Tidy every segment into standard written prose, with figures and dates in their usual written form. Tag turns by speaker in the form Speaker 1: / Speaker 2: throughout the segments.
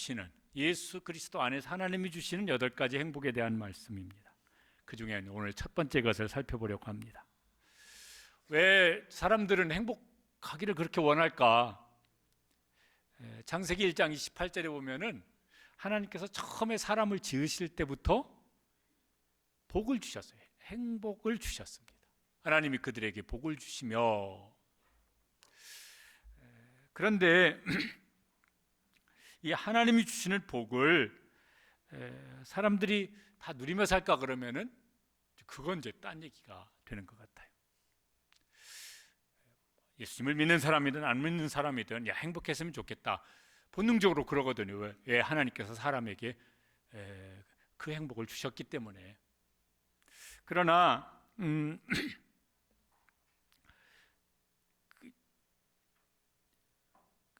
Speaker 1: 주시는, 예수 그리스도 안에서 하나님이 주시는 8가지 행복에 대한 말씀입니다. 그 중에 오늘 첫 번째 것을 살펴보려고 합니다. 왜 사람들은 행복하기를 그렇게 원할까? 창세기 1장 28절에 보면은 하나님께서 처음에 사람을 지으실 때부터 복을 주셨어요. 행복을 주셨습니다. 하나님이 그들에게 복을 주시며, 그런데 이 하나님이 주시는 복을 사람들이 다 누리며 살까 그러면은 그건 이제 딴 얘기가 되는 것 같아요. 예수님을 믿는 사람이든 안 믿는 사람이든 야, 행복했으면 좋겠다. 본능적으로 그러거든요. 왜? 하나님께서 사람에게 그 행복을 주셨기 때문에. 그러나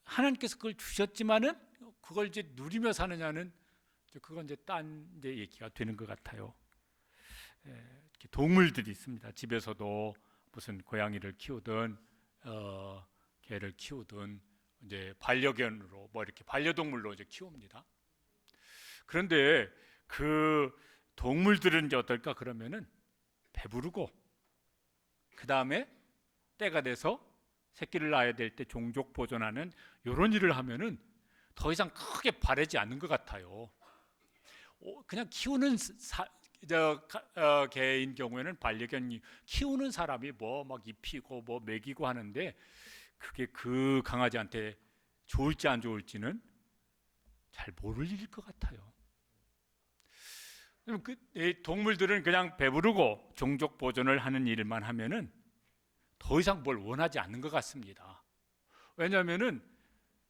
Speaker 1: 하나님께서 그걸 주셨지만은 그걸 이제 누리며 사느냐는 그건 이제 딴 이제 얘기가 되는 것 같아요. 동물들이 있습니다. 집에서도 무슨 고양이를 키우든 개를 키우든 이제 반려견으로 뭐 이렇게 반려동물로 이제 키웁니다. 그런데 그 동물들은 이제 어떨까 그러면은 배부르고 그 다음에 때가 돼서 새끼를 낳아야 될 때 종족 보존하는 이런 일을 하면은 더 이상 크게 바라지 않는 것 같아요. 그냥 키우는 개인 경우에는 반려견 키우는 사람이 뭐 막 입히고 뭐 먹이고 하는데 그게 그 강아지한테 좋을지 안 좋을지는 잘 모를 일일 것 같아요. 동물들은 그냥 배부르고 종족 보존을 하는 일만 하면은 더 이상 뭘 원하지 않는 것 같습니다. 왜냐하면은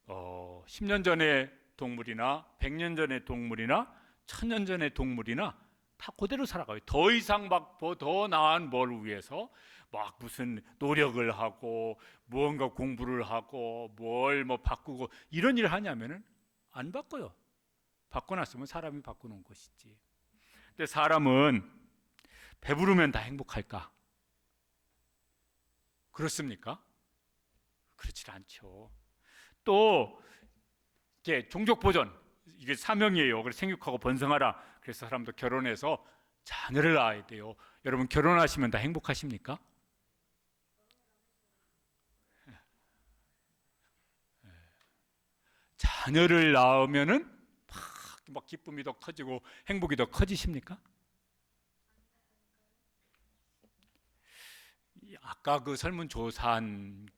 Speaker 1: 10년 전의 동물이나 100년 전의 동물이나 1000년 전의 동물이나 다 그대로 살아가요. 더 이상 막 더 나은 뭘 위해서 막 무슨 노력을 하고 무언가 공부를 하고 뭘 뭐 바꾸고 이런 일을 하냐면은 안 바꿔요. 바꿔놨으면 사람이 바꾸는 것이지. 근데 사람은 배부르면 다 행복할까? 그렇습니까? 그렇지 않죠. 또 이게 종족 보존 이게 사명이에요. 그래서 생육하고 번성하라. 그래서 사람도 결혼해서 자녀를 낳아야 돼요. 여러분 결혼하시면 다 행복하십니까? 자녀를 낳으면은 막 기쁨이 더 커지고 행복이 더 커지십니까? 아까 그 설문조사한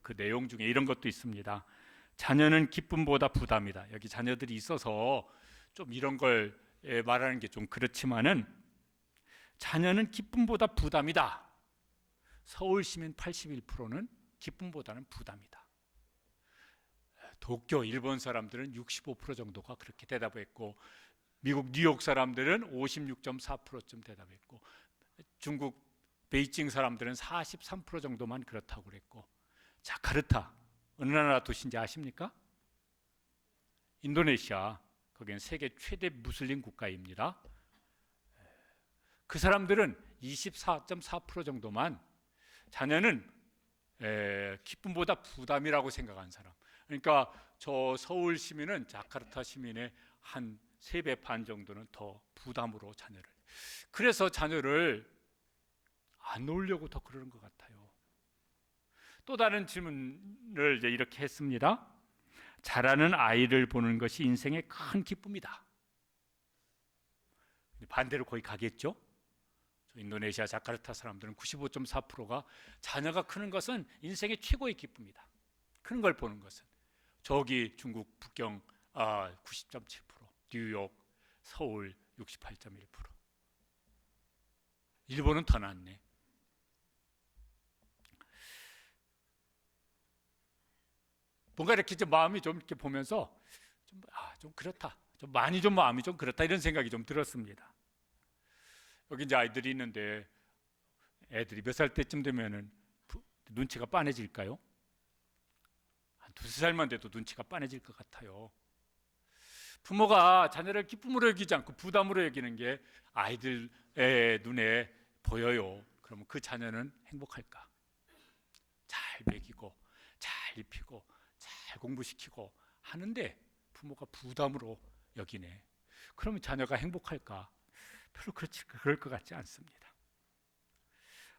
Speaker 1: 그 내용 중에 이런 것도 있습니다. 자녀는 기쁨보다 부담이다. 여기 자녀들이 있어서 좀 이런 걸 말하는 게 좀 그렇지만은 자녀는 기쁨보다 부담이다. 서울 시민 81%는 기쁨보다는 부담이다. 도쿄, 일본 사람들은 65% 정도가 그렇게 대답했고 미국 뉴욕 사람들은 56.4%쯤 대답했고 중국 베이징 사람들은 43% 정도만 그렇다고 그랬고 자카르타 어느 나라 도시인지 아십니까? 인도네시아 거기는 세계 최대 무슬림 국가입니다. 그 사람들은 24.4% 정도만 자녀는 기쁨보다 부담이라고 생각하는 사람. 그러니까 저 서울 시민은 자카르타 시민의 한 3배 반 정도는 더 부담으로 자녀를. 그래서 자녀를 안 놓으려고 더 그러는 것 같아요. 또 다른 질문을 이제 이렇게 했습니다. 자라는 아이를 보는 것이 인생의 큰 기쁨이다. 반대로 거의 가겠죠? 인도네시아 자카르타 사람들은 95.4%가 자녀가 크는 것은 인생의 최고의 기쁨이다. 크는 걸 보는 것은. 저기 중국 북경 90.7%, 뉴욕, 서울 68.1%. 일본은 더 낫네. 뭔가 이렇게 좀 마음이 좀 이렇게 보면서 좀 그렇다. 좀 많이 좀 마음이 좀 그렇다 이런 생각이 좀 들었습니다. 여기 이제 아이들이 있는데 애들이 몇 살 때쯤 되면은 눈치가 빤해질까요? 한 2~3살만 돼도 눈치가 빤해질 것 같아요. 부모가 자녀를 기쁨으로 여기지 않고 부담으로 여기는 게 아이들의 눈에 보여요. 그러면 그 자녀는 행복할까? 잘 먹이고 잘 입히고 잘 공부시키고 하는데 부모가 부담으로 여기네. 그러면 자녀가 행복할까? 별로 그럴 것 같지 않습니다.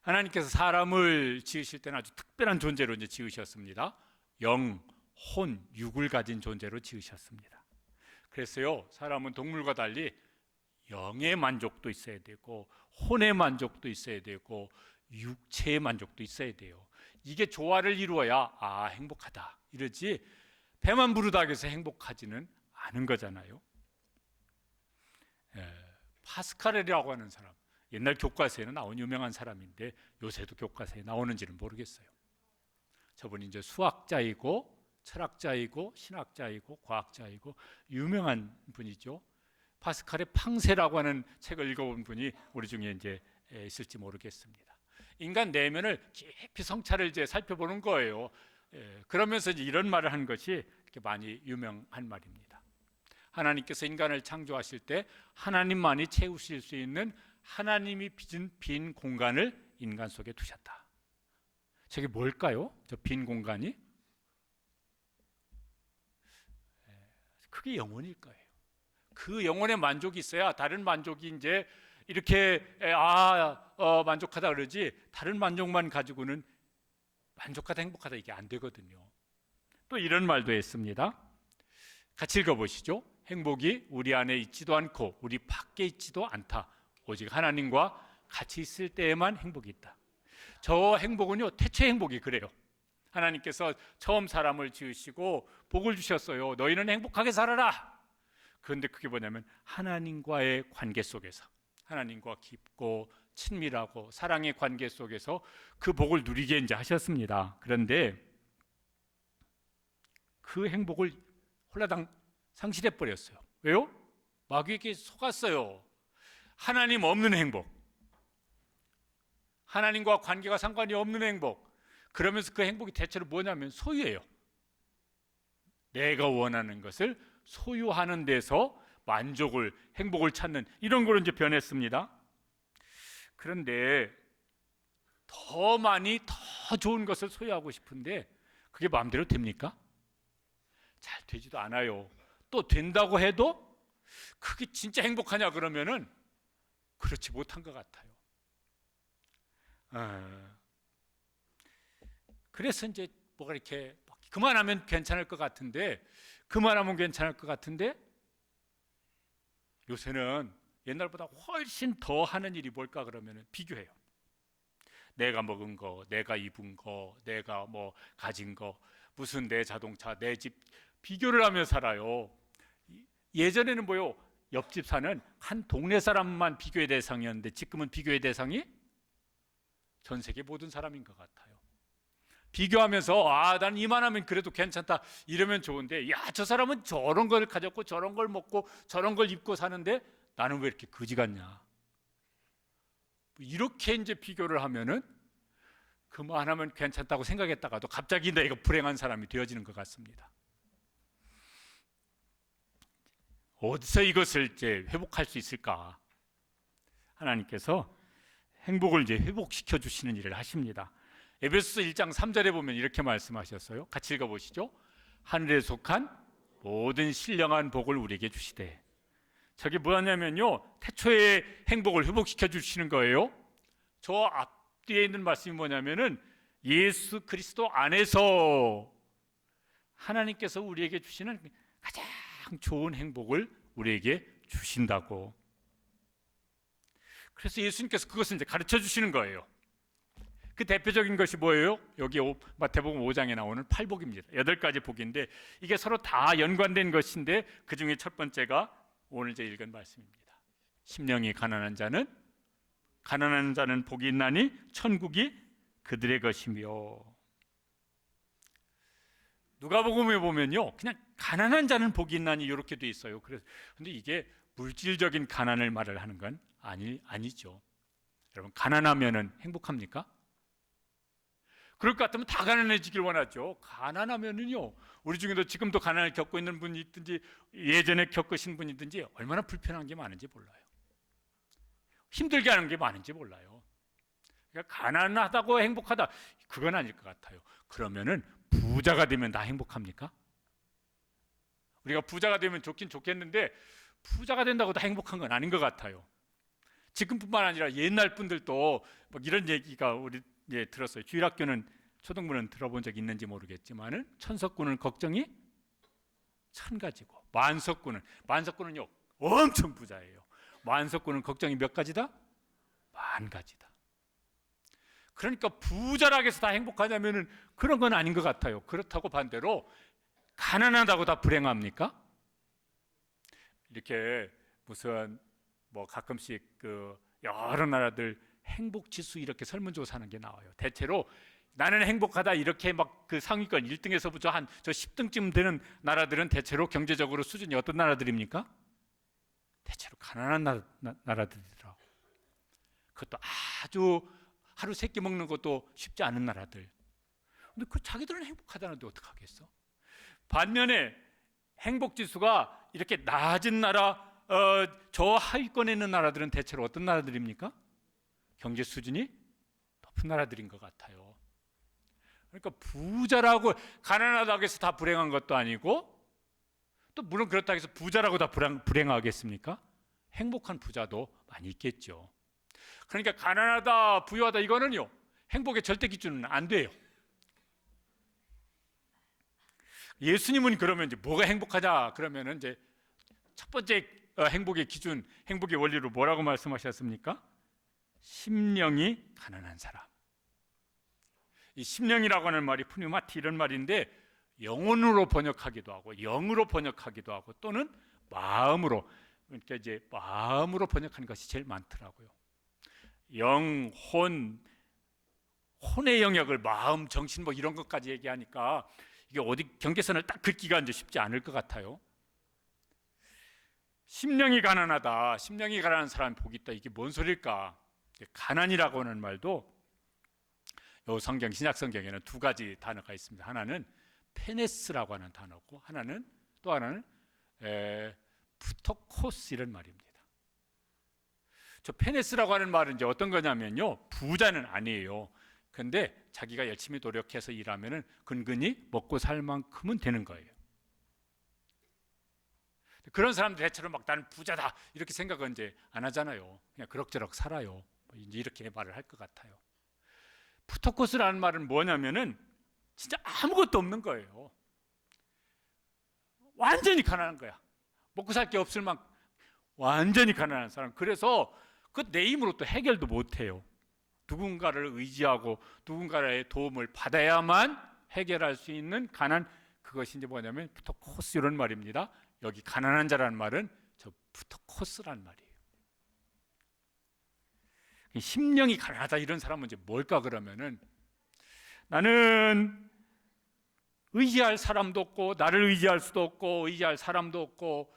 Speaker 1: 하나님께서 사람을 지으실 때는 아주 특별한 존재로 이제 지으셨습니다. 영, 혼, 육을 가진 존재로 지으셨습니다. 그래서요, 사람은 동물과 달리 영의 만족도 있어야 되고 혼의 만족도 있어야 되고 육체의 만족도 있어야 돼요. 이게 조화를 이루어야 행복하다 이러지, 배만 부르다 해서 행복하지는 않은 거잖아요. 파스칼이라고 하는 사람, 옛날 교과서에는 나온 유명한 사람인데 요새도 교과서에 나오는지는 모르겠어요. 저분이 이제 수학자이고 철학자이고 신학자이고 과학자이고 유명한 분이죠. 파스칼의 팡세라고 하는 책을 읽어본 분이 우리 중에 이제 있을지 모르겠습니다. 인간 내면을 깊이 성찰을 이제 살펴보는 거예요. 그러면서 이제 이런 말을 한 것이 이렇게 많이 유명한 말입니다. 하나님께서 인간을 창조하실 때 하나님만이 채우실 수 있는 하나님이 빚은 빈 공간을 인간 속에 두셨다. 저게 뭘까요? 저 빈 공간이? 그게 영혼일 거예요. 그 영혼의 만족이 있어야 다른 만족이 이제 이렇게 만족하다 그러지, 다른 만족만 가지고는 만족하다 행복하다 이게 안 되거든요. 또 이런 말도 했습니다. 같이 읽어보시죠. 행복이 우리 안에 있지도 않고 우리 밖에 있지도 않다. 오직 하나님과 같이 있을 때에만 행복이 있다. 저 행복은요, 태초의 행복이 그래요. 하나님께서 처음 사람을 지으시고 복을 주셨어요. 너희는 행복하게 살아라. 그런데 그게 뭐냐면 하나님과의 관계 속에서, 하나님과 깊고 친밀하고 사랑의 관계 속에서 그 복을 누리게 이제 하셨습니다. 그런데 그 행복을 홀라당 상실해 버렸어요. 왜요? 마귀에게 속았어요. 하나님 없는 행복, 하나님과 관계가 상관이 없는 행복. 그러면서 그 행복이 대체로 뭐냐면 소유예요. 내가 원하는 것을 소유하는 데서 만족을, 행복을 찾는 이런 걸로 이제 변했습니다. 그런데 더 많이 더 좋은 것을 소유하고 싶은데 그게 마음대로 됩니까? 잘 되지도 않아요. 또 된다고 해도 그게 진짜 행복하냐 그러면은 그렇지 못한 것 같아요. 그래서 이제 뭐가 이렇게 그만하면 괜찮을 것 같은데, 그만하면 괜찮을 것 같은데 요새는 옛날보다 훨씬 더 하는 일이 뭘까 그러면 비교해요. 내가 먹은 거, 내가 입은 거, 내가 뭐 가진 거, 무슨 내 자동차, 내 집, 비교를 하며 살아요. 예전에는 뭐요? 옆집 사는 한 동네 사람만 비교의 대상이었는데 지금은 비교의 대상이 전 세계 모든 사람인 것 같아요. 비교하면서 난 이만하면 그래도 괜찮다 이러면 좋은데, 저 사람은 저런 걸 가졌고 저런 걸 먹고 저런 걸 입고 사는데 나는 왜 이렇게 거지 같냐, 이렇게 이제 비교를 하면은 그만하면 괜찮다고 생각했다가도 갑자기 내가 불행한 사람이 되어지는 것 같습니다. 어디서 이것을 이제 회복할 수 있을까? 하나님께서 행복을 이제 회복시켜 주시는 일을 하십니다. 에베소서 1장 3절에 보면 이렇게 말씀하셨어요. 같이 읽어보시죠. 하늘에 속한 모든 신령한 복을 우리에게 주시되. 저게 뭐냐면요, 태초의 행복을 회복시켜 주시는 거예요. 저 앞뒤에 있는 말씀이 뭐냐면은 예수 그리스도 안에서 하나님께서 우리에게 주시는 가장 좋은 행복을 우리에게 주신다고. 그래서 예수님께서 그것을 이제 가르쳐 주시는 거예요. 그 대표적인 것이 뭐예요? 여기 마태복음 5장에 나오는 팔복입니다. 8가지 복인데 이게 서로 다 연관된 것인데 그 중에 첫 번째가 오늘 제 읽은 말씀입니다. 심령이 가난한 자는 복이 있나니 천국이 그들의 것이며. 누가복음에 보면요, 그냥 가난한 자는 복이 있나니 이렇게 돼 있어요. 근데 이게 물질적인 가난을 말을 하는 건 아니죠. 여러분, 가난하면은 행복합니까? 그럴 것 같으면 다 가난해지길 원하죠. 가난하면은요, 우리 중에도 지금도 가난을 겪고 있는 분이 있든지 예전에 겪으신 분이 있든지 얼마나 불편한 게 많은지 몰라요. 힘들게 하는 게 많은지 몰라요. 그러니까 가난하다고 행복하다, 그건 아닐 것 같아요. 그러면은 부자가 되면 다 행복합니까? 우리가 부자가 되면 좋긴 좋겠는데 부자가 된다고 다 행복한 건 아닌 것 같아요. 지금뿐만 아니라 옛날 분들도 막 이런 얘기가 우리 들었어요. 주일학교는 초등부는 들어본 적 있는지 모르겠지만은 천석군은 걱정이 1000가지고 만석군은요 엄청 부자예요. 만석군은 걱정이 몇 가지다? 10,000가지다. 그러니까 부자라고 해서 다 행복하냐면은 그런 건 아닌 것 같아요. 그렇다고 반대로 가난하다고 다 불행합니까? 이렇게 무슨 뭐 가끔씩 그 여러 나라들 행복 지수 이렇게 설문조사하는 게 나와요. 대체로 나는 행복하다 이렇게 막 그 상위권 1등에서부터 한 저 10등쯤 되는 나라들은 대체로 경제적으로 수준이 어떤 나라들입니까? 대체로 가난한 나라들이더라고. 그것도 아주 하루 3끼 먹는 것도 쉽지 않은 나라들. 근데 그 자기들은 행복하다는데 어떡하겠어? 반면에 행복 지수가 이렇게 낮은 나라, 저 하위권에 있는 나라들은 대체로 어떤 나라들입니까? 경제 수준이 높은 나라들인 것 같아요. 그러니까 부자라고 가난하다고 해서 다 불행한 것도 아니고, 또 물론 그렇다고 해서 부자라고 다 불행하겠습니까? 행복한 부자도 많이 있겠죠. 그러니까 가난하다, 부유하다 이거는요 행복의 절대 기준은 안 돼요. 예수님은 그러면 이제 뭐가 행복하냐 그러면은 이제 첫 번째 행복의 기준, 행복의 원리로 뭐라고 말씀하셨습니까? 심령이 가난한 사람. 이 심령이라고 하는 말이 푸뉴마티 이런 말인데 영혼으로 번역하기도 하고 영으로 번역하기도 하고 또는 마음으로, 그러니까 이제 마음으로 번역하는 것이 제일 많더라고요. 영, 혼의 영역을 마음, 정신 뭐 이런 것까지 얘기하니까 이게 어디 경계선을 딱 긋기가 이제 쉽지 않을 것 같아요. 심령이 가난하다, 심령이 가난한 사람이 복이 있다. 이게 뭔 소릴까? 가난이라고 하는 말도 요 성경, 신약 성경에는 2가지 단어가 있습니다. 하나는 페네스라고 하는 단어고 또 하나는 푸토코스 이런 말입니다. 저 페네스라고 하는 말은 이제 어떤 거냐면요, 부자는 아니에요. 근데 자기가 열심히 노력해서 일하면은 근근히 먹고 살 만큼은 되는 거예요. 그런 사람들 대체로 막 나는 부자다 이렇게 생각은 이제 안 하잖아요. 그냥 그럭저럭 살아요. 이제 이렇게 말을 할 것 같아요. 푸토코스라는 말은 뭐냐면은 진짜 아무것도 없는 거예요. 완전히 가난한 거야. 먹고 살 게 없을 만큼 완전히 가난한 사람. 그래서 그 내 힘으로 또 해결도 못 해요. 누군가를 의지하고 누군가의 도움을 받아야만 해결할 수 있는 가난, 그것이 이제 뭐냐면 푸토코스 이런 말입니다. 여기 가난한 자라는 말은 저 푸토코스라는 말이에요. 심령이 가난하다 이런 사람은 이제 뭘까 그러면은 나는 의지할 사람도 없고 나를 의지할 수도 없고 의지할 사람도 없고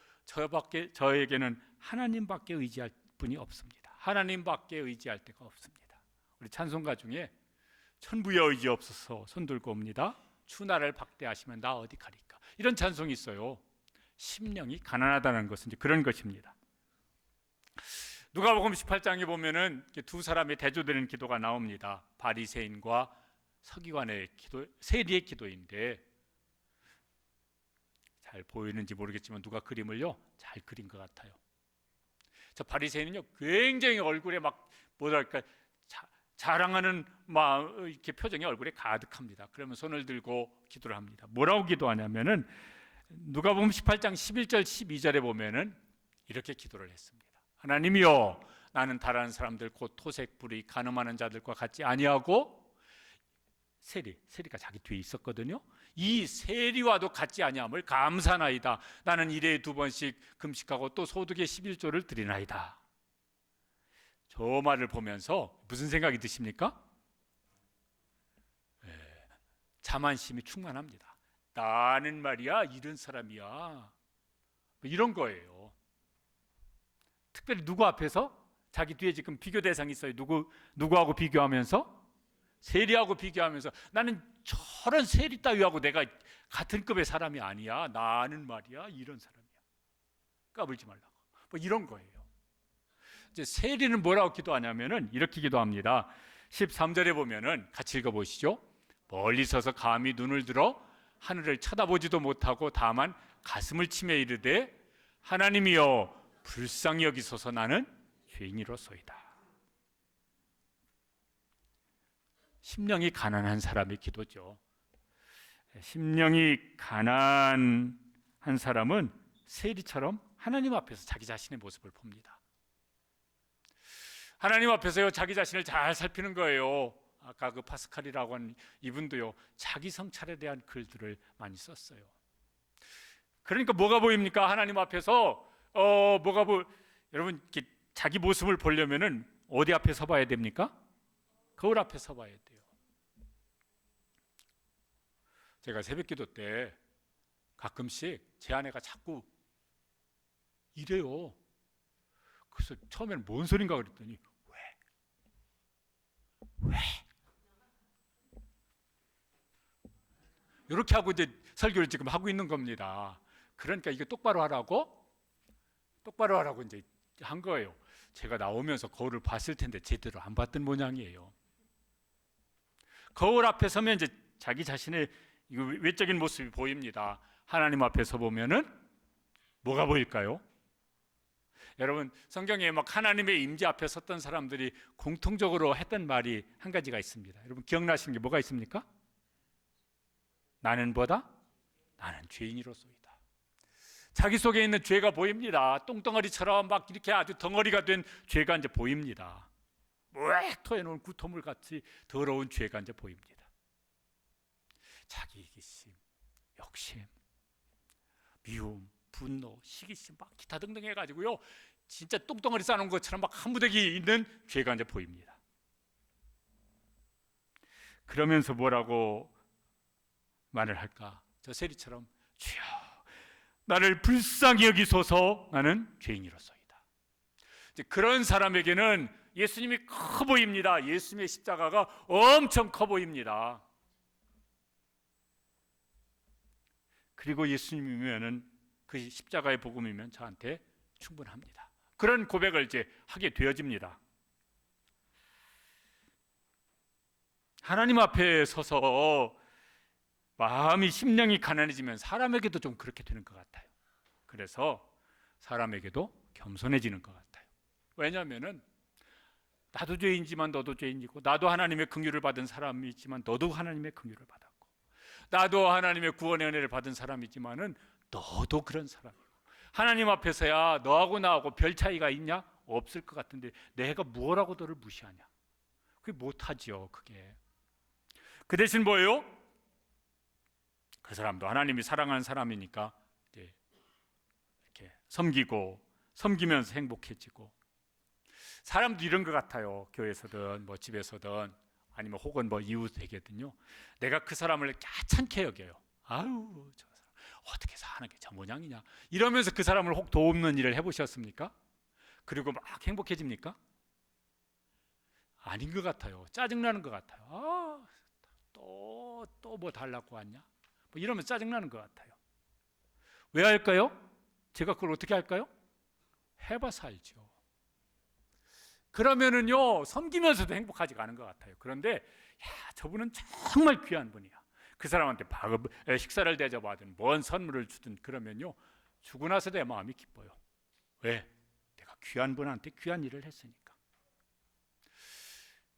Speaker 1: 저에게는 하나님밖에 의지할 분이 없습니다. 하나님밖에 의지할 데가 없습니다. 우리 찬송가 중에 천부의 의지 없어서 손들고 옵니다. 주 나를 박대하시면 나 어디 가리까, 이런 찬송이 있어요. 심령이 가난하다는 것은 이제 그런 것입니다. 누가복음 18장에 보면은 2사람의 대조되는 기도가 나옵니다. 바리새인과 서기관의 기도, 세리의 기도인데 잘 보이는지 모르겠지만 누가 그림을요 잘 그린 것 같아요. 저 바리새인은요 굉장히 얼굴에 막 뭐랄까 자랑하는 막 이렇게 표정이 얼굴에 가득합니다. 그러면 손을 들고 기도를 합니다. 뭐라고 기도하냐면은 누가복음 18장 11절 12절에 보면은 이렇게 기도를 했습니다. 하나님이여, 나는 다른 사람들 곧 토색, 불의, 간음하는 자들과 같지 아니하고, 세리가 자기 뒤에 있었거든요. 이 세리와도 같지 아니함을 감사나이다. 나는 일에 2번씩 금식하고 또 소득의 11조를 드리나이다. 저 말을 보면서 무슨 생각이 드십니까? 자만심이 충만합니다. 나는 말이야 이런 사람이야, 이런 거예요. 특별히 누구 앞에서? 자기 뒤에 지금 비교 대상이 있어요. 누구하고 비교하면서? 세리하고 비교하면서 나는 저런 세리 따위하고 내가 같은 급의 사람이 아니야. 나는 말이야 이런 사람이야. 까불지 말라고. 뭐 이런 거예요. 이제 세리는 뭐라고 기도하냐면은 이렇게 기도합니다. 13절에 보면은 같이 읽어보시죠. 멀리 서서 감히 눈을 들어 하늘을 쳐다보지도 못하고 다만 가슴을 치며 이르되 하나님이여 불쌍히 여기소서 나는 죄인이로소이다. 심령이 가난한 사람의 기도죠. 심령이 가난한 사람은 세리처럼 하나님 앞에서 자기 자신의 모습을 봅니다. 하나님 앞에서요 자기 자신을 잘 살피는 거예요. 아까 그 파스칼이라고 하는 이분도요 자기 성찰에 대한 글들을 많이 썼어요. 그러니까 뭐가 보입니까? 하나님 앞에서 여러분 자기 모습을 보려면은 어디 앞에 서봐야 됩니까? 거울 앞에 서봐야 돼요. 제가 새벽기도 때 가끔씩 제 아내가 자꾸 이래요. 그래서 처음에는 뭔 소린가 그랬더니 왜? 이렇게 하고 이제 설교를 지금 하고 있는 겁니다. 그러니까 이게 똑바로 하라고 이제 한 거예요. 제가 나오면서 거울을 봤을 텐데 제대로 안 봤던 모양이에요. 거울 앞에 서면 이제 자기 자신의 외적인 모습이 보입니다. 하나님 앞에 서 보면은 뭐가 보일까요? 여러분 성경에 막 하나님의 임재 앞에 섰던 사람들이 공통적으로 했던 말이 한 가지가 있습니다. 여러분 기억나시는 게 뭐가 있습니까? 나는 죄인이로소이다. 자기 속에 있는 죄가 보입니다. 똥덩어리처럼 막 이렇게 아주 덩어리가 된 죄가 이제 보입니다. 무액 토해놓은 구토물 같이 더러운 죄가 이제 보입니다. 자기 이기심, 욕심, 미움, 분노, 시기심 막 기타 등등 해가지고요 진짜 똥덩어리 싸놓은 것처럼 막 한 무더기 있는 죄가 이제 보입니다. 그러면서 뭐라고 말을 할까? 저 세리처럼 주여 나를 불쌍히 여기소서 나는 죄인이로소이다. 이제 그런 사람에게는 예수님이 커 보입니다. 예수님의 십자가가 엄청 커 보입니다. 그리고 예수님이면은 그 십자가의 복음이면 저한테 충분합니다. 그런 고백을 이제 하게 되어집니다. 하나님 앞에 서서 마음이 심령이 가난해지면 사람에게도 좀 그렇게 되는 것 같아요. 그래서 사람에게도 겸손해지는 것 같아요. 왜냐하면은 나도 죄인이지만 너도 죄인이고 나도 하나님의 긍휼을 받은 사람이지만 너도 하나님의 긍휼을 받았고 나도 하나님의 구원의 은혜를 받은 사람이지만은 너도 그런 사람이고 하나님 앞에서야 너하고 나하고 별 차이가 있냐? 없을 것 같은데 내가 무엇하고 너를 무시하냐? 그게 못하지요. 그게 그 대신 뭐예요? 그 사람도 하나님이 사랑하는 사람이니까 이렇게 섬기면서 행복해지고 사람도 이런 것 같아요. 교회에서든 뭐 집에서든 아니면 혹은 뭐 이웃에게든요. 내가 그 사람을 까찮게 여겨요. 아유 저 사람 어떻게 사는 게 저 모양이냐 이러면서 그 사람을 혹 도움는 일을 해보셨습니까? 그리고 막 행복해집니까? 아닌 것 같아요. 짜증나는 것 같아요. 또 뭐 달라고 왔냐? 뭐 이러면 짜증나는 것 같아요. 왜 할까요? 제가 그걸 어떻게 할까요? 해봐서 알죠. 그러면은요 섬기면서도 행복하지가 않은 것 같아요. 그런데 저분은 정말 귀한 분이야. 그 사람한테 식사를 대접하든 뭔 선물을 주든 그러면요 주고 나서 내 마음이 기뻐요. 왜? 내가 귀한 분한테 귀한 일을 했으니까.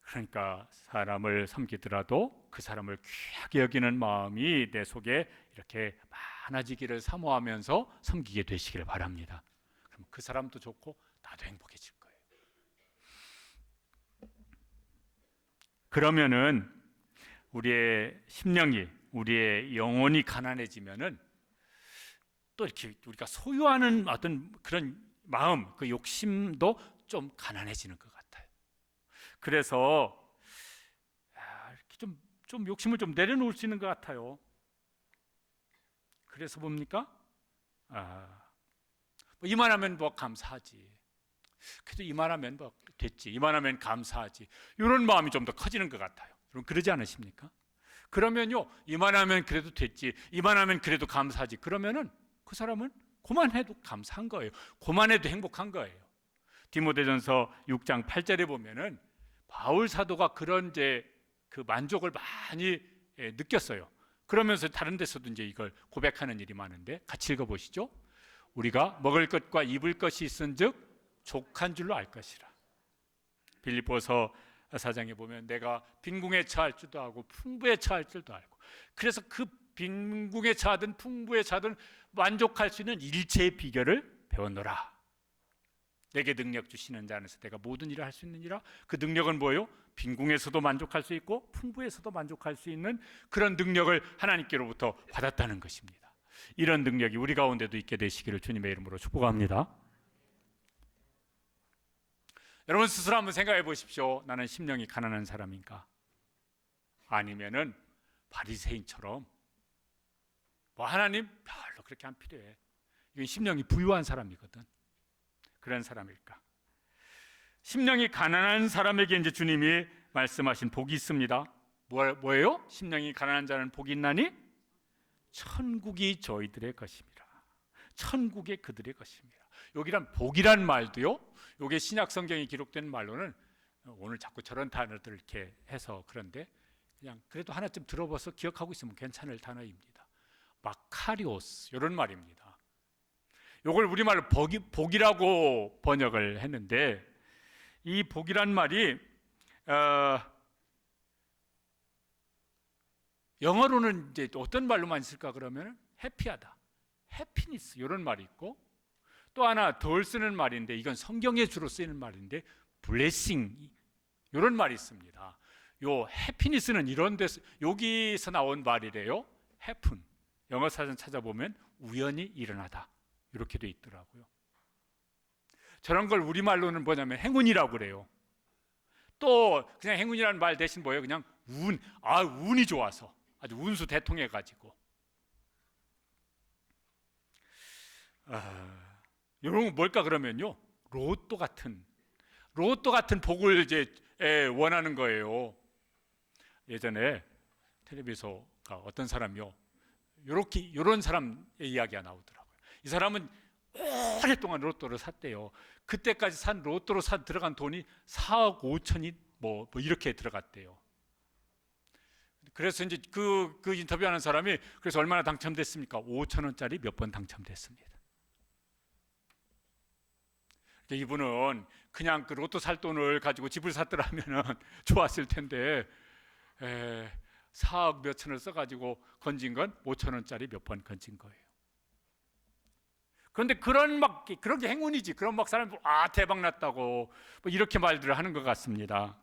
Speaker 1: 그러니까 사람을 섬기더라도 그 사람을 귀하게 여기는 마음이 내 속에 이렇게 많아지기를 사모하면서 섬기게 되시기를 바랍니다. 그럼 그 사람도 좋고 나도 행복해질 거예요. 그러면은 우리의 심령이 우리의 영혼이 가난해지면은 또 이렇게 우리가 소유하는 어떤 그런 마음, 그 욕심도 좀 가난해지는 것 같아요. 그래서 이렇게 좀 욕심을 좀 내려놓을 수 있는 것 같아요. 그래서 뭡니까? 뭐 이만하면 뭐 감사하지. 그래도 이만하면 뭐 됐지. 이만하면 감사하지. 이런 마음이 좀 더 커지는 것 같아요. 여러분 그러지 않으십니까? 그러면요 이만하면 그래도 됐지. 이만하면 그래도 감사하지. 그러면은 그 사람은 그만해도 감사한 거예요. 그만해도 행복한 거예요. 디모데전서 6장 8절에 보면은 바울 사도가 그런 이제 그 만족을 많이 느꼈어요. 그러면서 다른 데서도 이제 이걸 고백하는 일이 많은데 같이 읽어보시죠. 우리가 먹을 것과 입을 것이 있은즉 족한 줄로 알 것이라. 빌립보서 4장에 보면 내가 빈궁에 처할 줄도 알고 풍부에 처할 줄도 알고, 그래서 그 빈궁에 처하든 풍부에 처하든 만족할 수 있는 일체의 비결을 배웠노라. 내게 능력 주시는 자 안에서 내가 모든 일을 할 수 있느니라. 그 능력은 뭐예요? 빈궁에서도 만족할 수 있고 풍부에서도 만족할 수 있는 그런 능력을 하나님께로부터 받았다는 것입니다. 이런 능력이 우리 가운데도 있게 되시기를 주님의 이름으로 축복합니다. 여러분 스스로 한번 생각해 보십시오. 나는 심령이 가난한 사람인가? 아니면은 바리새인처럼 뭐 하나님 별로 그렇게 안 필요해, 이건 심령이 부유한 사람이거든, 그런 사람일까? 심령이 가난한 사람에게 이제 주님이 말씀하신 복이 있습니다. 뭐예요? 심령이 가난한 자는 복이 있나니 천국이 저희들의 것입니다. 천국이 그들의 것입니다. 여기란 복이란 말도요, 요게 신약 성경에 기록된 말로는 오늘 자꾸 저런 단어들 이렇게 해서 그런데 그냥 그래도 하나쯤 들어봐서 기억하고 있으면 괜찮을 단어입니다. 마카리오스, 이런 말입니다. 요걸 우리말로 복이라고 번역을 했는데, 이 복이란 말이 영어로는 이제 어떤 말로만 쓸까 그러면 해피하다, 해피니스, 이런 말이 있고, 또 하나 덜 쓰는 말인데 이건 성경에 주로 쓰이는 말인데 블레싱, 이런 말이 있습니다. 요 해피니스는 이런 데서 여기서 나온 말이래요. happen, 영어 사전 찾아보면 우연히 일어나다, 이렇게 돼 있더라고요. 저런 걸 우리말로는 뭐냐면 행운이라고 그래요. 또 그냥 행운이라는 말 대신 뭐예요? 그냥 운이 좋아서, 아주 운수 대통해 가지고 이런 건 뭘까 그러면요, 로또 같은 복을 이제 원하는 거예요. 예전에 텔레비에서가 어떤 사람이요, 이런 사람의 이야기가 나오더라고요. 이 사람은 오랫동안 로또를 샀대요. 그때까지 산 로또로 들어간 돈이 4억 5천이 뭐 이렇게 들어갔대요. 그래서 이제 그 인터뷰하는 사람이 그래서 얼마나 당첨됐습니까? 5천 원짜리 몇 번 당첨됐습니다. 이분은 그냥 그 로또 살 돈을 가지고 집을 샀더라면은 좋았을 텐데 4억 몇 천을 써가지고 건진 건 5천 원짜리 몇 번 건진 거예요. 그런데 그런 게 행운이지. 그런 막 사람들 대박 났다고 뭐 이렇게 말들을 하는 것 같습니다.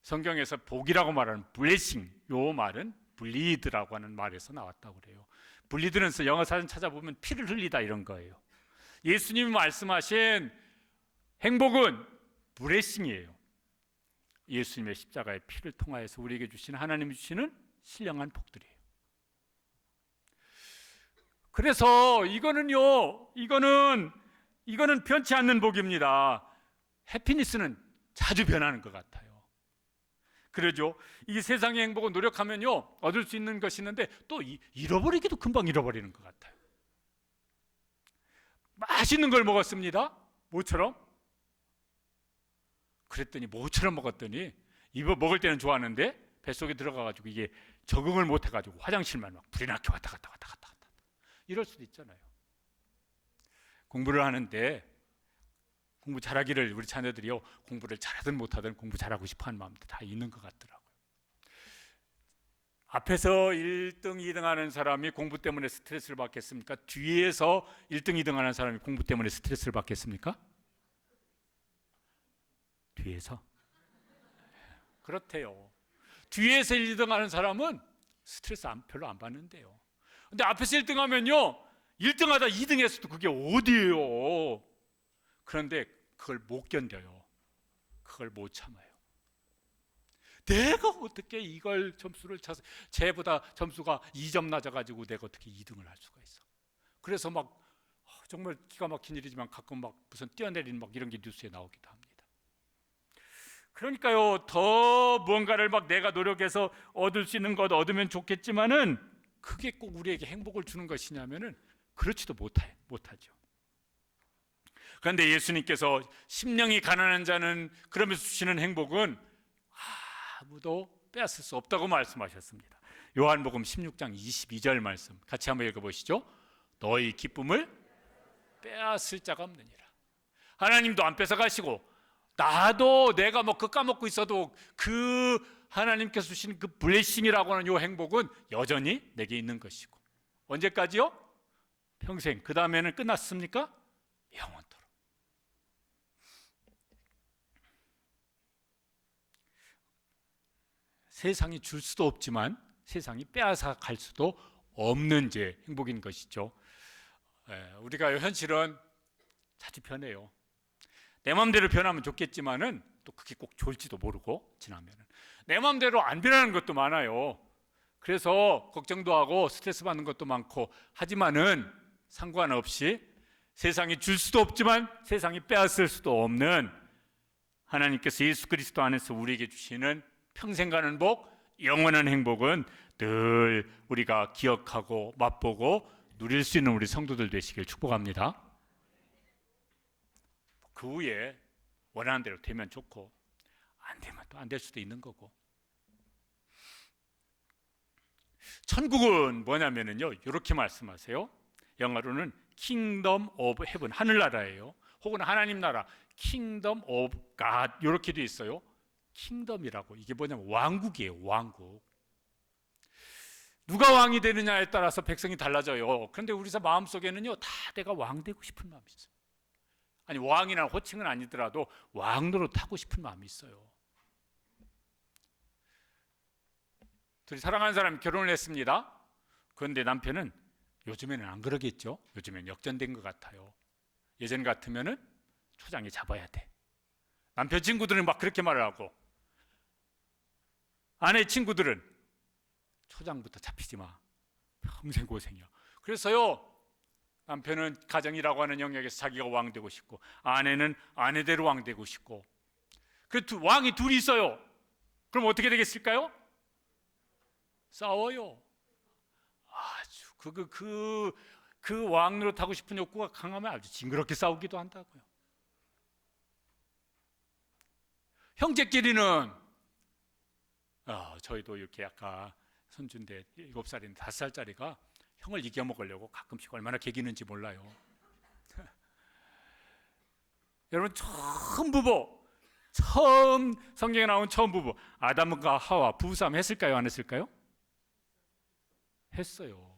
Speaker 1: 성경에서 복이라고 말하는 blessing, 요 말은 bleed라고 하는 말에서 나왔다고 그래요. bleed는 영어 사전 찾아보면 피를 흘리다, 이런 거예요. 예수님이 말씀하신 행복은 blessing이에요. 예수님의 십자가의 피를 통하여서 우리에게 주신, 하나님이 주시는 신령한 복들이에요. 그래서 이거는 변치 않는 복입니다. 해피니스는 자주 변하는 것 같아요. 그러죠. 이 세상의 행복은 노력하면요 얻을 수 있는 것이 있는데 또 잃어버리기도 금방 잃어버리는 것 같아요. 맛있는 걸 먹었습니다, 모처럼. 그랬더니 모처럼 먹었더니 이거 먹을 때는 좋았는데 뱃속에 들어가가지고 이게 적응을 못해가지고 화장실만 막 불이 나게 왔다 갔다 이럴 수도 있잖아요. 공부를 하는데 공부 잘하기를 우리 자녀들이요, 공부를 잘하든 못하든 공부 잘하고 싶어하는 마음도 다 있는 것 같더라고요. 앞에서 1등, 2등 하는 사람이 공부 때문에 스트레스를 받겠습니까? 뒤에서 1등, 2등 하는 사람이 공부 때문에 스트레스를 받겠습니까? 뒤에서? 그렇대요. 뒤에서 1, 2등 하는 사람은 스트레스 별로 안 받는데요. 근데 앞에서 1등 하면요 1등 하다 2등 했어도 그게 어디예요. 그런데 그걸 못 견뎌요. 그걸 못 참아요. 내가 어떻게 이걸 점수를 쳐서 쟤보다 점수가 2점 낮아가지고 내가 어떻게 2등을 할 수가 있어. 그래서 막 정말 기가 막힌 일이지만 가끔 막 무슨 뛰어내리는 막 이런 게 뉴스에 나오기도 합니다. 그러니까요, 더 뭔가를 막 내가 노력해서 얻을 수 있는 것 얻으면 좋겠지만은 그게 꼭 우리에게 행복을 주는 것이냐면은 그렇지도 못하죠. 그런데 예수님께서 심령이 가난한 자는 그러면서 주시는 행복은 아무도 빼앗을 수 없다고 말씀하셨습니다. 요한복음 16장 22절 말씀 같이 한번 읽어보시죠. 너희 기쁨을 빼앗을 자가 없느니라. 하나님도 안 뺏어가시고 나도 내가 뭐 그 까먹고 있어도 그 하나님께서 주신 그 블레싱이라고 하는 요 행복은 여전히 내게 있는 것이고, 언제까지요? 평생. 그 다음에는 끝났습니까? 영원토록. 세상이 줄 수도 없지만 세상이 빼앗아 갈 수도 없는 이제 행복인 것이죠. 우리가 현실은 자주 변해요. 내 마음대로 변하면 좋겠지만은 또 그게 꼭 좋을지도 모르고 지나면은 내 마음대로 안 변하는 것도 많아요. 그래서 걱정도 하고 스트레스 받는 것도 많고, 하지만은 상관없이 세상이 줄 수도 없지만 세상이 빼앗을 수도 없는 하나님께서 예수 그리스도 안에서 우리에게 주시는 평생 가는 복, 영원한 행복은 늘 우리가 기억하고 맛보고 누릴 수 있는 우리 성도들 되시길 축복합니다. 그 후에 원하는 대로 되면 좋고 안 되면 또 안 될 수도 있는 거고. 천국은 뭐냐면은요, 이렇게 말씀하세요. 영어로는 Kingdom of Heaven, 하늘나라예요. 혹은 하나님 나라, Kingdom of God, 이렇게 돼 있어요. 킹덤이라고, 이게 뭐냐면 왕국이에요. 왕국. 누가 왕이 되느냐에 따라서 백성이 달라져요. 그런데 우리 마음속에는요, 다 내가 왕 되고 싶은 마음이 있어요. 아니, 왕이나 호칭은 아니더라도 왕 노릇하고 싶은 마음이 있어요. 둘이 사랑하는 사람이 결혼을 했습니다. 그런데 남편은 요즘에는 안 그러겠죠. 요즘엔 역전된 것 같아요. 예전 같으면은 초장에 잡아야 돼. 남편 친구들은 막 그렇게 말을 하고, 아내 친구들은 초장부터 잡히지 마, 평생 고생이야. 그래서요, 남편은 가정이라고 하는 영역에서 자기가 왕 되고 싶고, 아내는 아내대로 왕 되고 싶고, 그 왕이 둘이 있어요. 그럼 어떻게 되겠을까요? 싸워요. 아주 그 왕 노릇하고 싶은 욕구가 강하면 아주 징그럽게 싸우기도 한다고요. 형제끼리는 저희도 이렇게 아까 손주인데 7살인데 5살짜리가 형을 이겨먹으려고 가끔씩 얼마나 개기는지 몰라요. 여러분, 처음 성경에 나온 처음 부부 아담과 하와 부부싸움 했을까요? 안 했을까요? 했어요.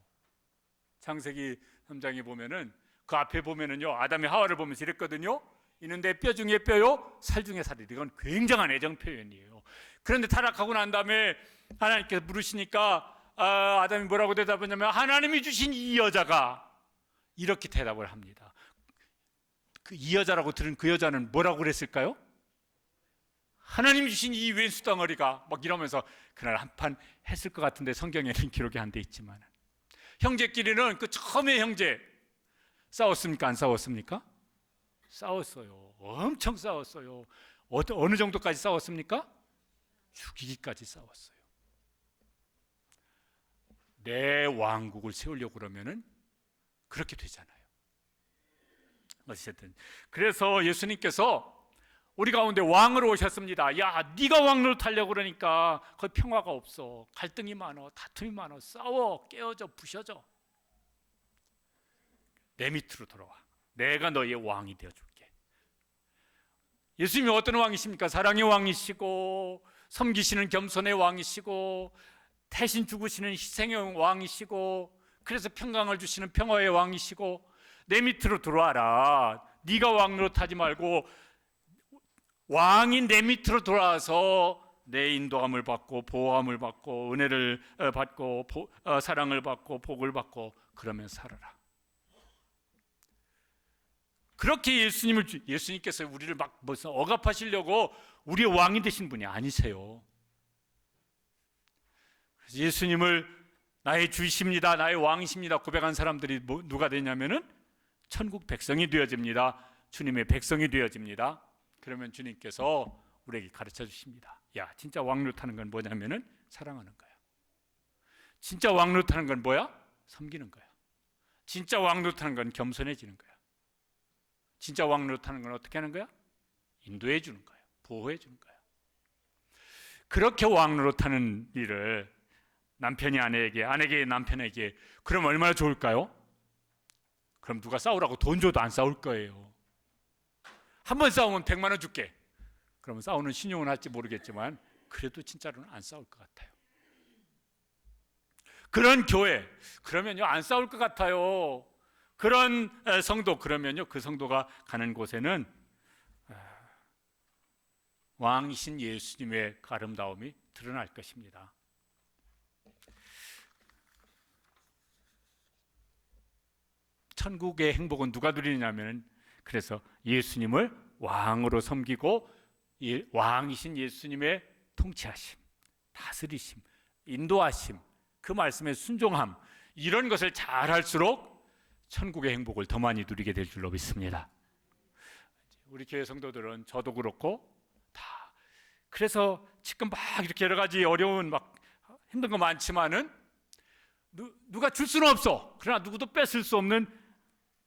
Speaker 1: 창세기 3장에 보면은 그 앞에 보면은요, 아담이 하와를 보면서 이랬거든요. 이는데 뼈 중에 뼈요, 살 중에 살이. 이건 굉장한 애정 표현이에요. 그런데 타락하고 난 다음에 하나님께서 물으시니까 아담이 뭐라고 대답하냐면, 하나님이 주신 이 여자가, 이렇게 대답을 합니다. 그 이 여자라고 들은 그 여자는 뭐라고 그랬을까요? 하나님이 주신 이 왼수 덩어리가, 막 이러면서 그날 한판 했을 것 같은데 성경에는 기록이 안 돼 있지만, 형제끼리는 그 처음에 형제 싸웠습니까? 안 싸웠습니까? 싸웠어요. 엄청 싸웠어요. 어느 정도까지 싸웠습니까? 죽이기까지 싸웠어요. 내 왕국을 세우려고 그러면은 그렇게 되잖아요. 어쨌든 그래서 예수님께서 우리 가운데 왕으로 오셨습니다. 야, 네가 왕으로 타려고 그러니까 거기 평화가 없어. 갈등이 많어, 다툼이 많어, 싸워, 깨어져, 부셔져. 내 밑으로 돌아와. 내가 너의 왕이 되어줄게. 예수님이 어떤 왕이십니까? 사랑의 왕이시고, 섬기시는 겸손의 왕이시고, 대신 죽으시는 희생의 왕이시고, 그래서 평강을 주시는 평화의 왕이시고, 내 밑으로 들어와라. 네가 왕으로 타지 말고 왕이 내 밑으로 돌아와서 내 인도함을 받고 보호함을 받고 은혜를 받고 사랑을 받고 복을 받고 그러면 살아라. 그렇게 예수님께서 우리를 막 무슨 억압하시려고 우리의 왕이 되신 분이 아니세요. 그래서 예수님을 나의 주이십니다, 나의 왕이십니다 고백한 사람들이 누가 되냐면은 천국 백성이 되어집니다. 주님의 백성이 되어집니다. 그러면 주님께서 우리에게 가르쳐 주십니다. 야, 진짜 왕노릇하는 건 뭐냐면은 사랑하는 거야. 진짜 왕노릇하는 건 뭐야? 섬기는 거야. 진짜 왕노릇하는 건 겸손해지는 거야. 진짜 왕노릇하는 건 어떻게 하는 거야? 인도해 주는 거야. 보호해 주는 거야. 그렇게 왕 노릇하는 일을 남편이 아내에게, 아내가 남편에게, 그럼 얼마나 좋을까요? 그럼 누가 싸우라고 돈 줘도 안 싸울 거예요. 한 번 싸우면 100만 원 줄게. 그러면 싸우는 신용은 할지 모르겠지만 그래도 진짜로는 안 싸울 것 같아요. 그런 교회, 그러면요 안 싸울 것 같아요. 그런 성도, 그러면요 그 성도가 가는 곳에는 왕이신 예수님의 아름다움이 드러날 것입니다. 천국의 행복은 누가 누리냐면, 그래서 예수님을 왕으로 섬기고 왕이신 예수님의 통치하심, 다스리심, 인도하심, 그 말씀에 순종함, 이런 것을 잘 할수록 천국의 행복을 더 많이 누리게 될 줄로 믿습니다. 우리 교회 성도들은, 저도 그렇고 다, 그래서 지금 막 이렇게 여러 가지 어려운 막 힘든 거 많지만은 누가 줄 수는 없어. 그러나 누구도 뺏을 수 없는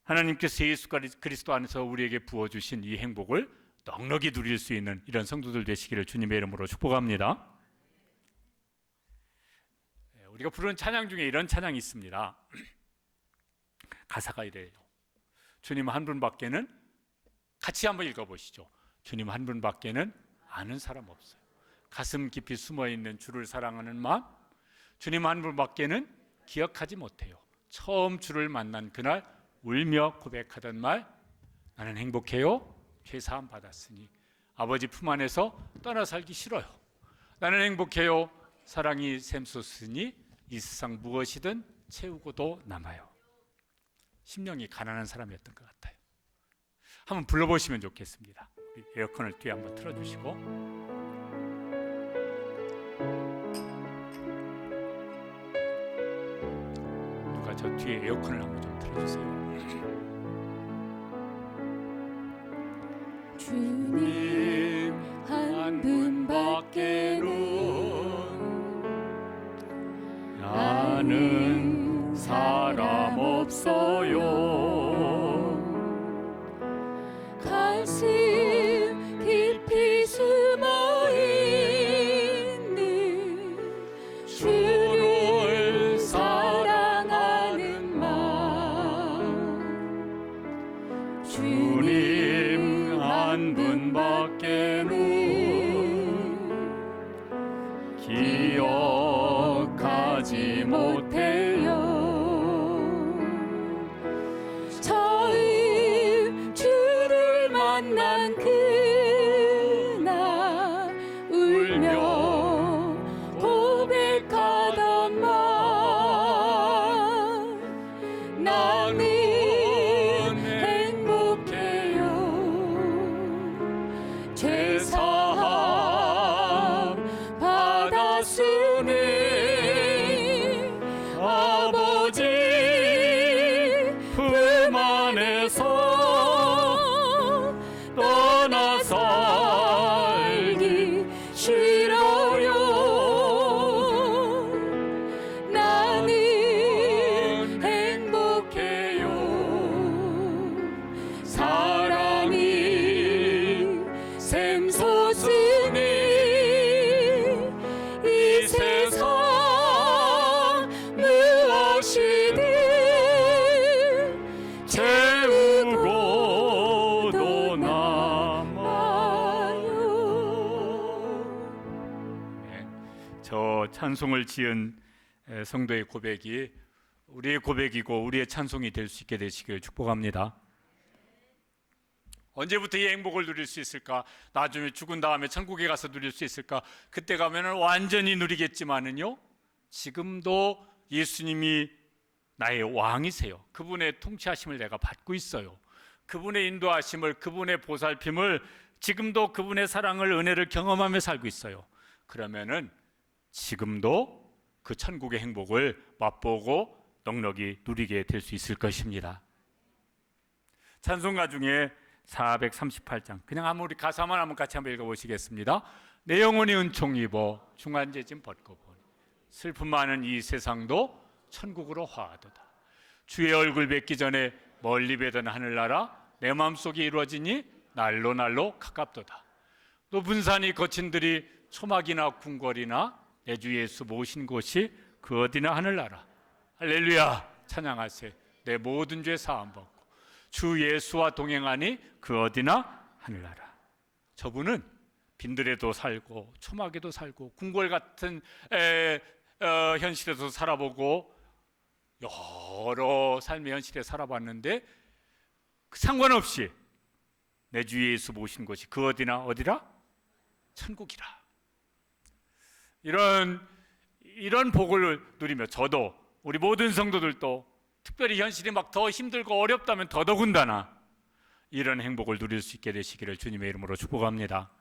Speaker 1: 하나님께서 예수 그리스도 안에서 우리에게 부어주신 이 행복을 넉넉히 누릴 수 있는 이런 성도들 되시기를 주님의 이름으로 축복합니다. 우리가 부르는 찬양 중에 이런 찬양이 있습니다. 가사가 이래요. 주님 한 분밖에는, 같이 한번 읽어보시죠. 주님 한 분밖에는 아는 사람 없어요. 가슴 깊이 숨어있는 주를 사랑하는 마음, 주님 한 분밖에는 기억하지 못해요. 처음 주를 만난 그날 울며 고백하던 말, 나는 행복해요. 죄사함 받았으니 아버지 품 안에서 떠나 살기 싫어요. 나는 행복해요. 사랑이 샘솟으니 이 세상 무엇이든 채우고도 남아요. 심령이 가난한 사람이었던 것 같아요. 한번 불러보시면 좋겠습니다. 에어컨을 뒤에 한번 틀어주시고, 누가 저 뒤에 에어컨을 한번 좀 틀어주세요.
Speaker 2: 주님 한 분밖에는
Speaker 1: 아는 사람 없어요.
Speaker 2: 가슴 깊이 숨어있는 주를 사랑하는 마음,
Speaker 1: 주님 한 분밖에는 기억하지 못해요.
Speaker 2: 처음 주를 만난 그날 울며 고백하던 말, 나는 행복해요. 죄사함 받았으니 아버지 품 안에서 떠나 살기 싫어요. 나는 행복해요. 사랑이 샘솟으니 이 세상 무엇이든 채우고도 남아요.
Speaker 1: 저 찬송을 지은 성도의 고백이 우리의 고백이고 우리의 찬송이 될 수 있게 되시길 축복합니다. 언제부터 이 행복을 누릴 수 있을까? 나중에 죽은 다음에 천국에 가서 누릴 수 있을까? 그때 가면은 완전히 누리겠지만은요, 지금도 예수님이 나의 왕이세요. 그분의 통치하심을 내가 받고 있어요. 그분의 인도하심을, 그분의 보살핌을, 지금도 그분의 사랑을, 은혜를 경험하며 살고 있어요. 그러면은 지금도 그 천국의 행복을 맛보고 넉넉히 누리게 될 수 있을 것입니다. 찬송가 중에 438장, 그냥 한번 우리 가사만 한번 같이 한번 읽어보시겠습니다. 내 영혼이 은총 입어 중한제짐 벗고 보니 슬픔 많은 이 세상도 천국으로 화하도다. 주의 얼굴 뵙기 전에 멀리 뵈던 하늘나라 내 마음속에 이루어지니 날로 날로 가깝도다. 높은 산이 거친 들이 초막이나 궁궐이나 내 주 예수 모신 곳이 그 어디나 하늘나라. 할렐루야, 찬양하세요. 내 모든 죄 사함 받고 주 예수와 동행하니 그 어디나 하늘나라. 저분은 빈들에도 살고 초막에도 살고 궁궐 같은 현실에서 살아보고 여러 삶의 현실에 살아봤는데 상관없이 내 주 예수 모신 곳이 그 어디나 어디라? 천국이라. 이런 복을 누리며 저도 우리 모든 성도들도 특별히 현실이 막 더 힘들고 어렵다면 더더군다나 이런 행복을 누릴 수 있게 되시기를 주님의 이름으로 축복합니다.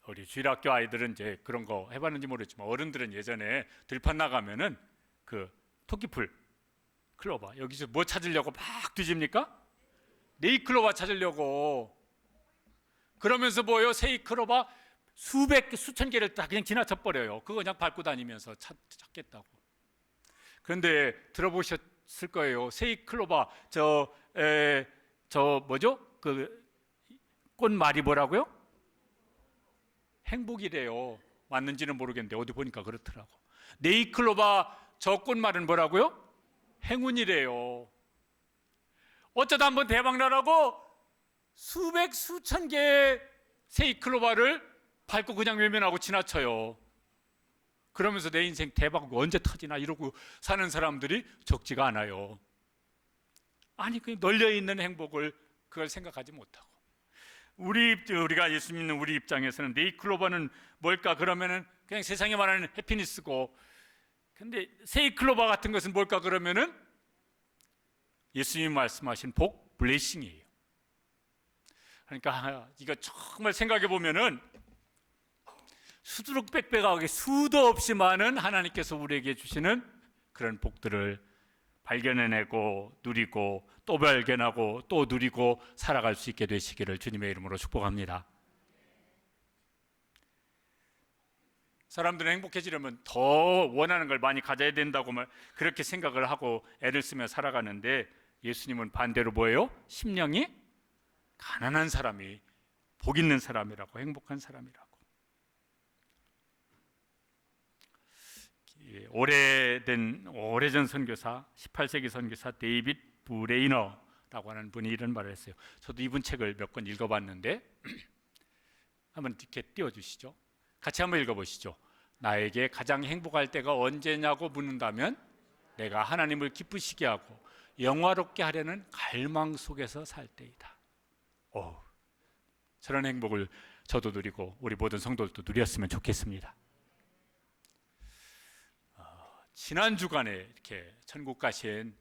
Speaker 1: 우리 주일학교 아이들은 이제 그런 거 해봤는지 모르겠지만 어른들은 예전에 들판 나가면은 그 토끼풀 클로바 여기서 뭐 찾으려고 막 뒤집니까? 네잎클로바 찾으려고. 그러면서 뭐요? 세잎클로바 수천 개를 다 그냥 지나쳐 버려요. 그거 그냥 밟고 다니면서 찾겠다고. 그런데 들어보셨을 거예요. 세잎클로바 저 뭐죠? 그 꽃말이 뭐라고요? 행복이래요. 맞는지는 모르겠는데 어디 보니까 그렇더라고. 네잎클로바 저 꽃말은 뭐라고요? 행운이래요. 어쩌다 한번 대박나라고 수천 개의 세잎클로바를 밟고 그냥 외면하고 지나쳐요. 그러면서 내 인생 대박 언제 터지나 이러고 사는 사람들이 적지가 않아요. 아니 그 널려있는 행복을 그걸 생각하지 못하고 우리가 예수 믿는 우리 입장에서는 네잎클로바는 뭘까? 그러면은 그냥 세상에 말하는 해피니스고, 근데 세잎클로바 같은 것은 뭘까? 그러면은 예수님이 말씀하신 복, 블레싱이에요. 그러니까 이거 정말 생각해 보면은 수두룩빽빽하게 수도 없이 많은 하나님께서 우리에게 주시는 그런 복들을 발견해내고 누리고 또 발견하고 또 누리고 살아갈 수 있게 되시기를 주님의 이름으로 축복합니다. 사람들은 행복해지려면 더 원하는 걸 많이 가져야 된다고 그렇게 생각을 하고 애를 쓰며 살아가는데 예수님은 반대로 뭐예요? 심령이 가난한 사람이 복 있는 사람이라고, 행복한 사람이라고. 오래전 선교사, 18세기 선교사 데이빗 브레이너라고 하는 분이 이런 말을 했어요. 저도 이분 책을 몇 권 읽어봤는데 한번 이렇게 띄워주시죠. 같이 한번 읽어보시죠. 나에게 가장 행복할 때가 언제냐고 묻는다면 내가 하나님을 기쁘시게 하고 영화롭게 하려는 갈망 속에서 살 때이다. 저런 행복을 저도 누리고 우리 모든 성도들도 누렸으면 좋겠습니다. 지난 주간에 이렇게 천국 가신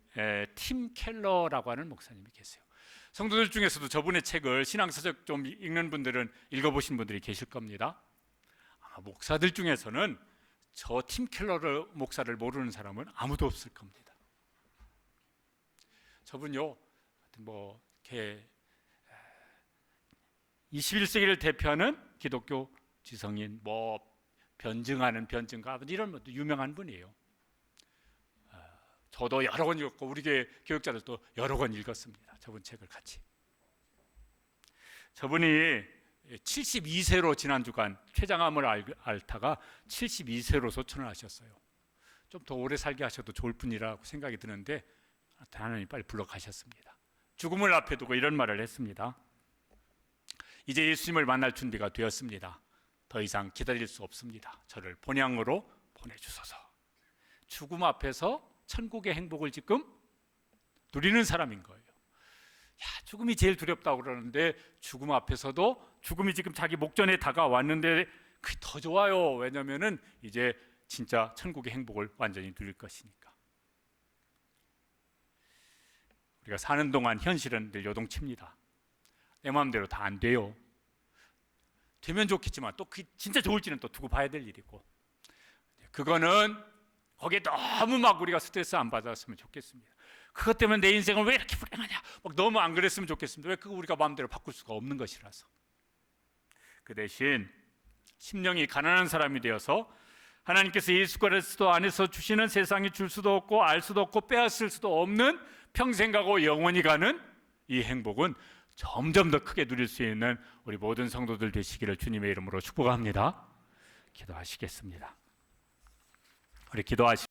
Speaker 1: 팀 켈러라고 하는 목사님이 계세요. 성도들 중에서도 저분의 책을 신앙서적 좀 읽는 분들은 읽어보신 분들이 계실 겁니다. 아마 목사들 중에서는 저 팀 켈러 목사를 모르는 사람은 아무도 없을 겁니다. 저분요, 뭐 이렇게 21세기를 대표하는 기독교 지성인, 뭐 변증하는 변증가 이런 것도 유명한 분이에요. 저도 여러 권 읽었고 우리 교회 교육자들도 여러 권 읽었습니다. 저분 책을 같이. 저분이 72세로 지난 주간 췌장암을 앓다가 72세로 소천을 하셨어요. 좀 더 오래 살게 하셔도 좋을 분이라고 생각이 드는데 하나님 빨리 불러 가셨습니다. 죽음을 앞에 두고 이런 말을 했습니다. 이제 예수님을 만날 준비가 되었습니다. 더 이상 기다릴 수 없습니다. 저를 본향으로 보내주소서. 죽음 앞에서 천국의 행복을 지금 누리는 사람인 거예요. 죽음이 제일 두렵다고 그러는데 죽음 앞에서도 죽음이 지금 자기 목전에 다가왔는데 그게 더 좋아요. 왜냐하면 이제 진짜 천국의 행복을 완전히 누릴 것이니까. 우리가 사는 동안 현실은 늘 요동칩니다. 내 마음대로 다 안 돼요. 되면 좋겠지만 또 그 진짜 좋을지는 또 두고 봐야 될 일이고, 그거는 거기에 너무 막 우리가 스트레스 안 받았으면 좋겠습니다. 그것 때문에 내 인생은 왜 이렇게 불행하냐, 막 너무 안 그랬으면 좋겠습니다. 왜 그거 우리가 마음대로 바꿀 수가 없는 것이라서. 그 대신 심령이 가난한 사람이 되어서 하나님께서 예수 그리스도 안에서 주시는 세상이 줄 수도 없고 알 수도 없고 빼앗을 수도 없는 평생 가고 영원히 가는 이 행복은 점점 더 크게 누릴 수 있는 우리 모든 성도들 되시기를 주님의 이름으로 축복합니다. 기도하시겠습니다. 우리 기도하시